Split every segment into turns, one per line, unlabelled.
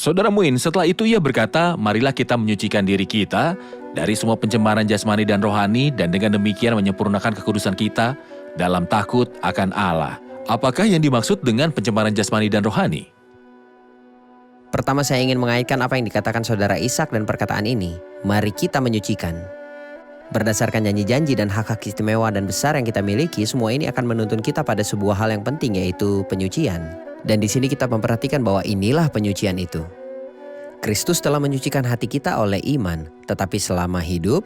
Saudara Muin, setelah itu ia berkata, marilah kita menyucikan diri kita dari semua pencemaran jasmani dan rohani dan dengan demikian menyempurnakan kekudusan kita dalam takut akan Allah. Apakah yang dimaksud dengan pencemaran jasmani dan rohani?
Pertama saya ingin mengaitkan apa yang dikatakan saudara Ishak dan perkataan ini. Mari kita menyucikan. Berdasarkan janji-janji dan hak-hak istimewa dan besar yang kita miliki, semua ini akan menuntun kita pada sebuah hal yang penting, yaitu penyucian. Dan di sini kita memperhatikan bahwa inilah penyucian itu. Kristus telah menyucikan hati kita oleh iman, tetapi selama hidup,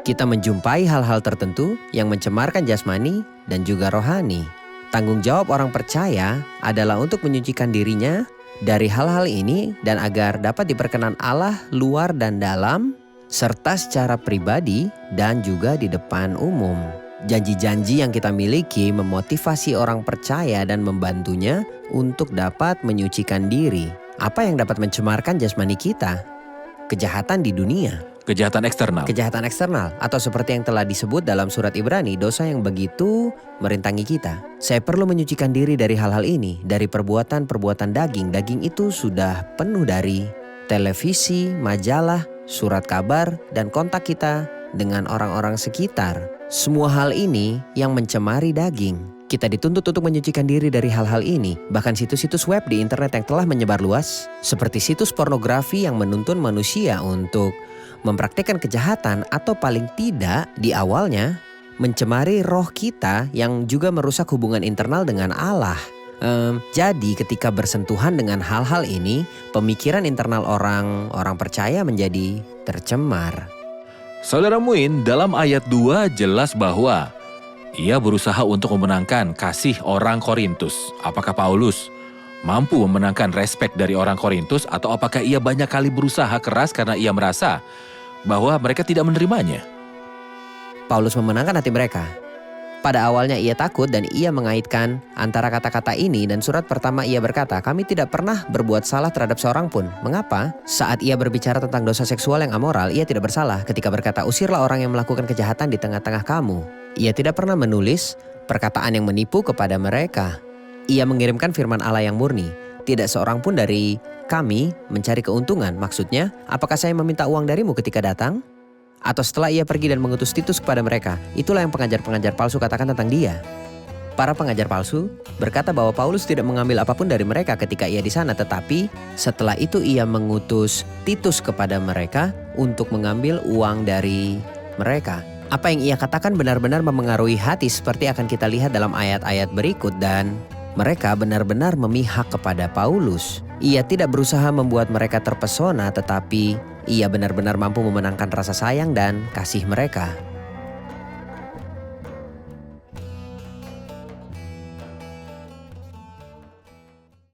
kita menjumpai hal-hal tertentu yang mencemarkan jasmani dan juga rohani. Tanggung jawab orang percaya adalah untuk menyucikan dirinya dari hal-hal ini dan agar dapat diperkenan Allah luar dan dalam, serta secara pribadi dan juga di depan umum. Janji-janji yang kita miliki memotivasi orang percaya dan membantunya untuk dapat menyucikan diri. Apa yang dapat mencemarkan jasmani kita? Kejahatan di dunia.
Kejahatan eksternal.
Kejahatan eksternal, atau seperti yang telah disebut dalam surat Ibrani, dosa yang begitu merintangi kita. Saya perlu menyucikan diri dari hal-hal ini, dari perbuatan-perbuatan daging. Daging itu sudah penuh dari televisi, majalah, surat kabar, dan kontak kita dengan orang-orang sekitar. Semua hal ini yang mencemari daging. Kita dituntut untuk menyucikan diri dari hal-hal ini. Bahkan situs-situs web di internet yang telah menyebar luas, seperti situs pornografi yang menuntun manusia untuk mempraktikkan kejahatan atau paling tidak di awalnya mencemari roh kita yang juga merusak hubungan internal dengan Allah. Jadi ketika bersentuhan dengan hal-hal ini, pemikiran internal orang percaya menjadi tercemar.
Saudara Muin, dalam ayat 2 jelas bahwa ia berusaha untuk memenangkan kasih orang Korintus. Apakah Paulus mampu memenangkan respek dari orang Korintus atau apakah ia banyak kali berusaha keras karena ia merasa bahwa mereka tidak menerimanya?
Paulus memenangkan hati mereka. Pada awalnya ia takut dan ia mengaitkan antara kata-kata ini dan surat pertama ia berkata, kami tidak pernah berbuat salah terhadap seorang pun. Mengapa? Saat ia berbicara tentang dosa seksual yang amoral, ia tidak bersalah ketika berkata, usirlah orang yang melakukan kejahatan di tengah-tengah kamu. Ia tidak pernah menulis perkataan yang menipu kepada mereka. Ia mengirimkan firman Allah yang murni. Tidak seorang pun dari kami mencari keuntungan. Maksudnya, apakah saya meminta uang darimu ketika datang? Atau setelah ia pergi dan mengutus Titus kepada mereka? Itulah yang pengajar-pengajar palsu katakan tentang dia. Para pengajar palsu berkata bahwa Paulus tidak mengambil apapun dari mereka ketika ia di sana, tetapi setelah itu ia mengutus Titus kepada mereka untuk mengambil uang dari mereka. Apa yang ia katakan benar-benar memengaruhi hati seperti akan kita lihat dalam ayat-ayat berikut, dan mereka benar-benar memihak kepada Paulus. Ia tidak berusaha membuat mereka terpesona, tetapi ia benar-benar mampu memenangkan rasa sayang dan kasih mereka.